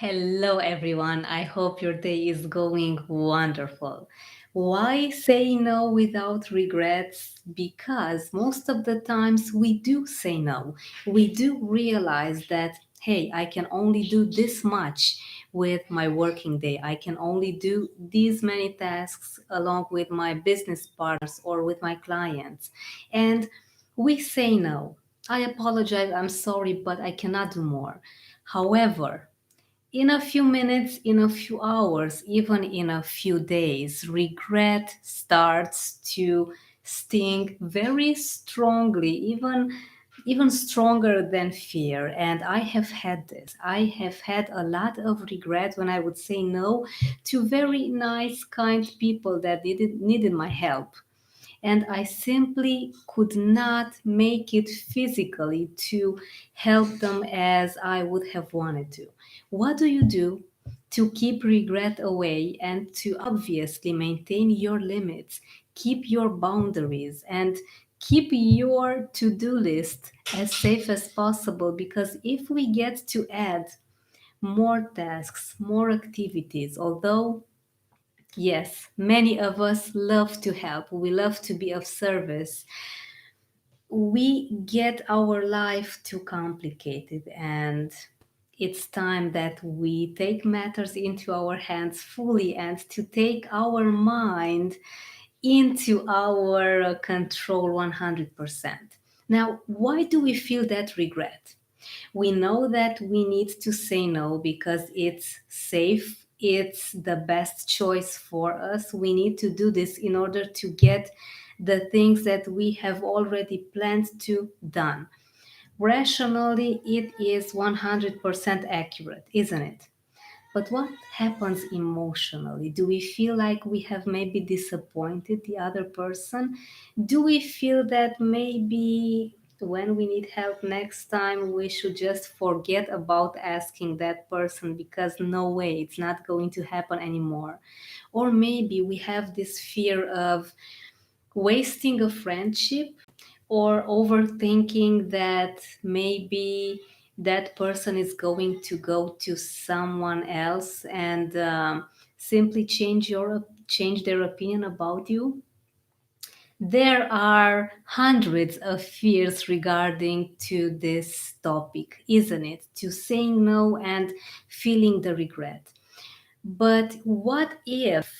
Hello, everyone. I hope your day is going wonderful. Why say no without regrets? Because most of the times we do say no. We do realize that, hey, I can only do this much with my working day. I can only do these many tasks along with my business partners or with my clients. And we say no. I apologize. I'm sorry, but I cannot do more. However, in a few minutes, in a few hours, even in a few days, regret starts to sting very strongly, even stronger than fear. And I have had this. I have had a lot of regret when I would say no to very nice, kind people that needed my help, and I simply could not make it physically to help them as I would have wanted to. What do you do to keep regret away and to obviously maintain your limits, keep your boundaries, and keep your to do list as safe as possible? Because if we get to add more tasks, more activities, although yes, many of us love to help. We love to be of service. We get our life too complicated, and it's time that we take matters into our hands fully and to take our mind into our control 100%. Now, why do we feel that regret? We know that we need to say no because it's safe, it's the best choice for us. We need to do this in order to get the things that we have already planned to done. Rationally, it is 100% accurate, isn't it? But what happens emotionally? Do we feel like we have maybe disappointed the other person? Do we feel that maybe when we need help next time, we should just forget about asking that person because no way, it's not going to happen anymore? Or maybe we have this fear of wasting a friendship or overthinking that maybe that person is going to go to someone else and simply change their opinion about you. There are hundreds of fears regarding to this topic, isn't it? To saying no and feeling the regret. But what if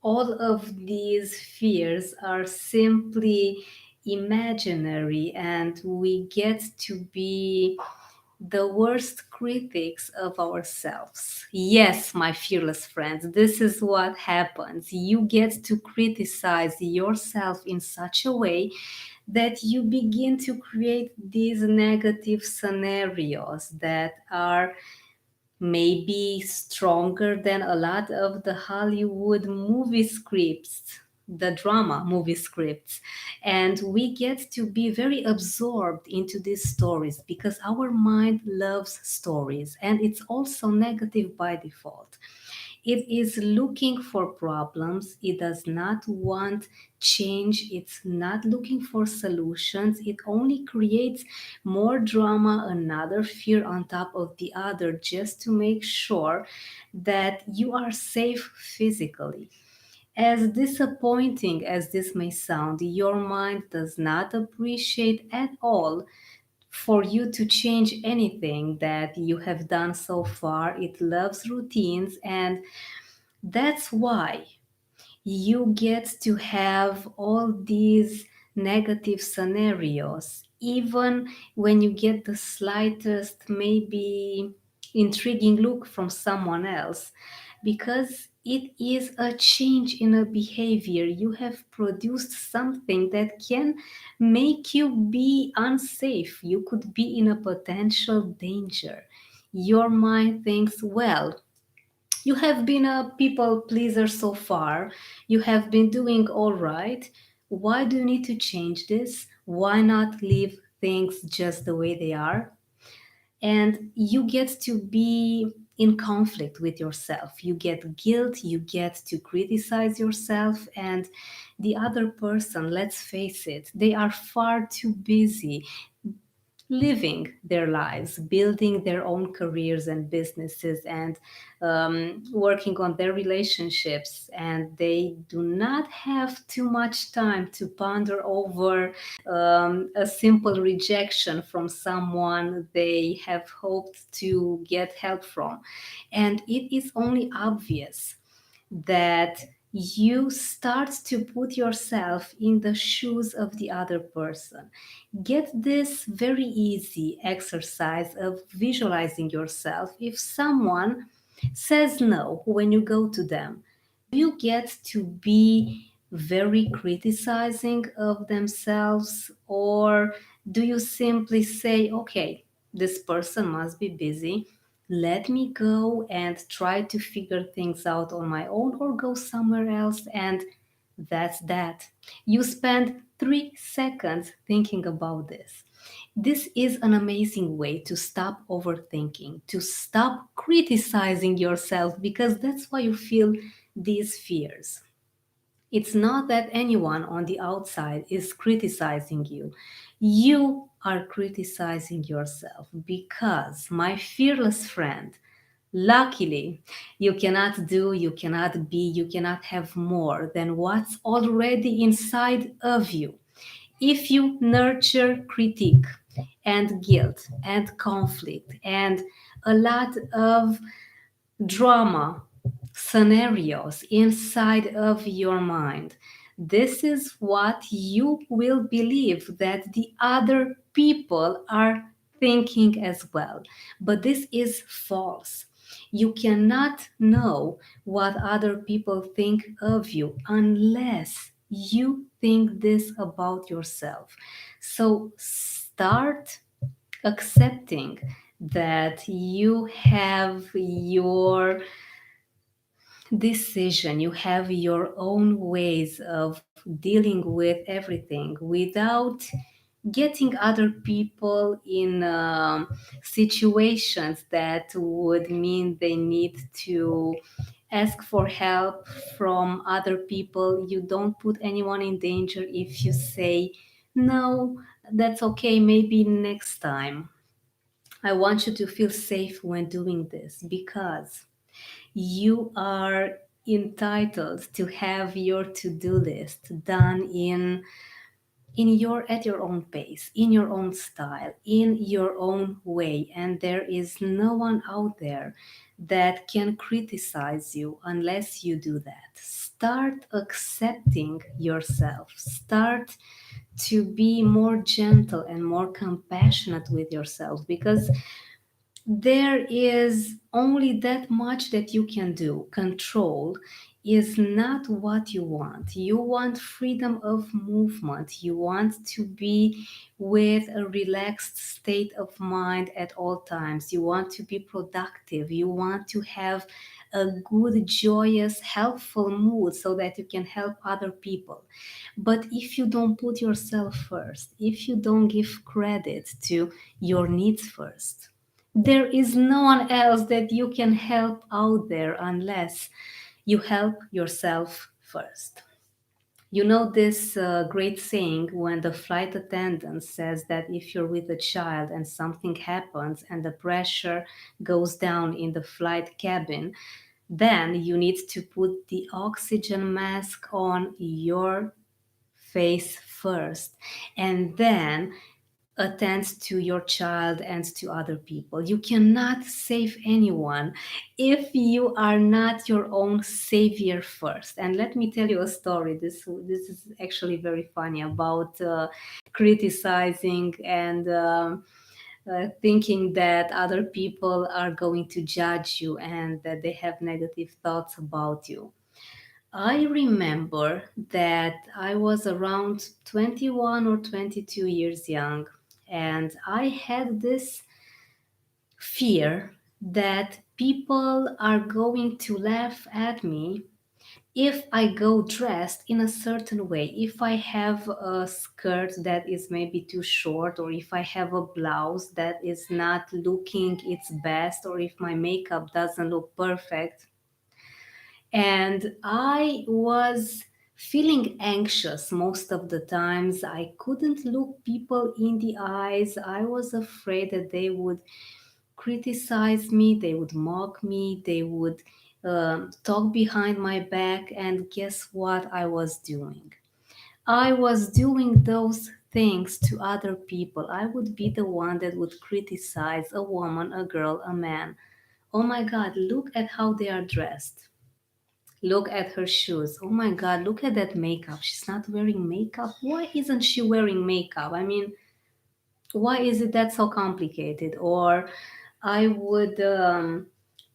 all of these fears are simply imaginary and we get to be the worst critics of ourselves? Yes, my fearless friends, this is what happens. You get to criticize yourself in such a way that you begin to create these negative scenarios that are maybe stronger than a lot of the Hollywood movie scripts, the drama movie scripts. And we get to be very absorbed into these stories because our mind loves stories and it's also negative by default. It is looking for problems. It does not want change. It's not looking for solutions. It only creates more drama, another fear on top of the other, just to make sure that you are safe physically. As disappointing as this may sound, your mind does not appreciate at all for you to change anything that you have done so far. It loves routines, and that's why you get to have all these negative scenarios, even when you get the slightest, maybe intriguing look from someone else, because it is a change in a behavior. You have produced something that can make you be unsafe. You could be in a potential danger. Your mind thinks, well, you have been a people pleaser so far. You have been doing all right. Why do you need to change this? Why not leave things just the way they are? And you get to be in conflict with yourself. You get guilt, you get to criticize yourself, and the other person, let's face it, they are far too busy living their lives, building their own careers and businesses, and working on their relationships. And they do not have too much time to ponder over a simple rejection from someone they have hoped to get help from. And it is only obvious that you start to put yourself in the shoes of the other person. Get this very easy exercise of visualizing yourself. If someone says no when you go to them, do you get to be very criticizing of themselves, or do you simply say, okay, this person must be busy, let me go and try to figure things out on my own, or go somewhere else, and that's that. You spend 3 seconds thinking about this. This is an amazing way to stop overthinking, to stop criticizing yourself, because that's why you feel these fears. It's not that anyone on the outside is criticizing you. You are criticizing yourself because, my fearless friend, luckily, you cannot do, you cannot be, you cannot have more than what's already inside of you. If you nurture critique and guilt and conflict and a lot of drama scenarios inside of your mind, this is what you will believe that the other people are thinking as well. But this is false. You cannot know what other people think of you unless you think this about yourself. So start accepting that you have your decision, you have your own ways of dealing with everything without getting other people in situations that would mean they need to ask for help from other people. You don't put anyone in danger if you say, no, that's okay, maybe next time. I want you to feel safe when doing this, because you are entitled to have your to-do list done in your at your own pace, in your own style, in your own way, and there is no one out there that can criticize you unless you do that. Start accepting yourself. Start to be more gentle and more compassionate with yourself, because there is only that much that you can do. Control is not what you want. You want freedom of movement. You want to be with a relaxed state of mind at all times. You want to be productive. You want to have a good, joyous, helpful mood so that you can help other people. But if you don't put yourself first, if you don't give credit to your needs first, there is no one else that you can help out there unless you help yourself first. You know this great saying when the flight attendant says that if you're with a child and something happens and the pressure goes down in the flight cabin, then you need to put the oxygen mask on your face first, and then attend to your child and to other people. You cannot save anyone if you are not your own savior first. And let me tell you a story. This is actually very funny about criticizing and thinking that other people are going to judge you and that they have negative thoughts about you. I remember that I was around 21 or 22 years young, and I had this fear that people are going to laugh at me if I go dressed in a certain way, if I have a skirt that is maybe too short, or if I have a blouse that is not looking its best, or if my makeup doesn't look perfect. And I was feeling anxious most of the times. I couldn't look people in the eyes. I was afraid that they would criticize me, they would mock me, they would talk behind my back. And guess what I was doing? I was doing those things to other people. I would be the one that would criticize a woman, a girl, a man. Oh my God, look at how they are dressed. Look at her shoes. Oh my God, look at that makeup. She's not wearing makeup. Why isn't she wearing makeup? I mean, why is it that so complicated? Or I would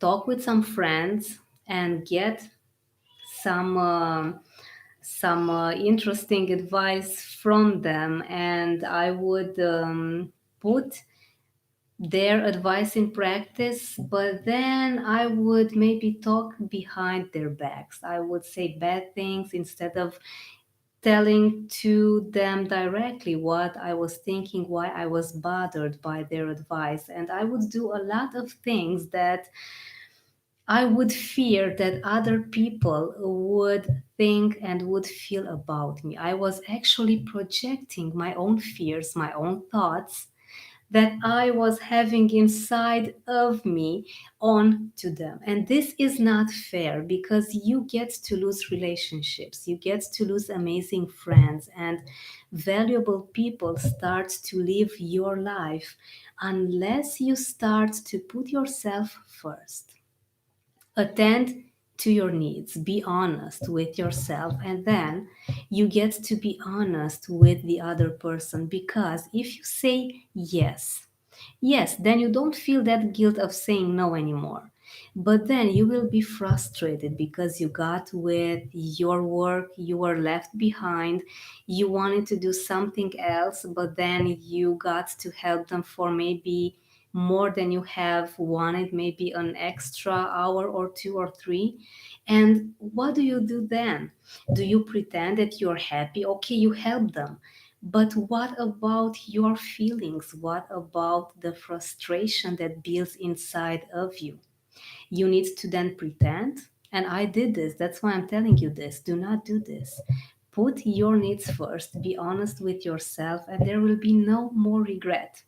talk with some friends and get some interesting advice from them, and I would put their advice in practice, but then I would maybe talk behind their backs. I would say bad things instead of telling to them directly what I was thinking, why I was bothered by their advice. And I would do a lot of things that I would fear that other people would think and would feel about me. I was actually projecting my own fears, my own thoughts that I was having inside of me onto them. And this is not fair because you get to lose relationships, you get to lose amazing friends, and valuable people start to live your life unless you start to put yourself first. Attend to your needs, be honest with yourself, and then you get to be honest with the other person. Because if you say yes, yes, then you don't feel that guilt of saying no anymore. But then you will be frustrated because you got with your work, you were left behind, you wanted to do something else, but then you got to help them for maybe more than you have wanted, maybe an extra hour or two or three. And what do you do then? Do you pretend that you're happy? Okay, you help them. But what about your feelings? What about the frustration that builds inside of you? You need to then pretend. And I did this. That's why I'm telling you this. Do not do this. Put your needs first. Be honest with yourself, and there will be no more regret.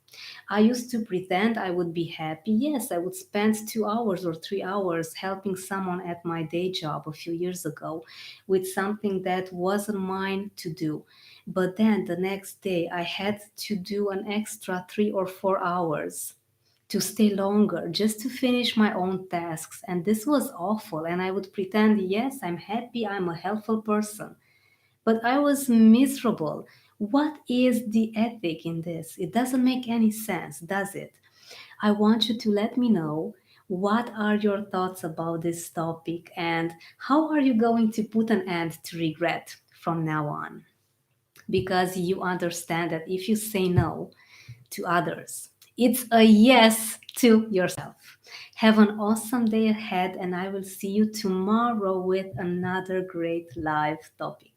I used to pretend I would be happy. Yes, I would spend 2 hours or 3 hours helping someone at my day job a few years ago with something that wasn't mine to do. But then the next day, I had to do an extra 3 or 4 hours to stay longer just to finish my own tasks. And this was awful. And I would pretend, yes, I'm happy, I'm a helpful person. But I was miserable. What is the ethic in this? It doesn't make any sense, does it? I want you to let me know what are your thoughts about this topic and how are you going to put an end to regret from now on? Because you understand that if you say no to others, it's a yes to yourself. Have an awesome day ahead, and I will see you tomorrow with another great live topic.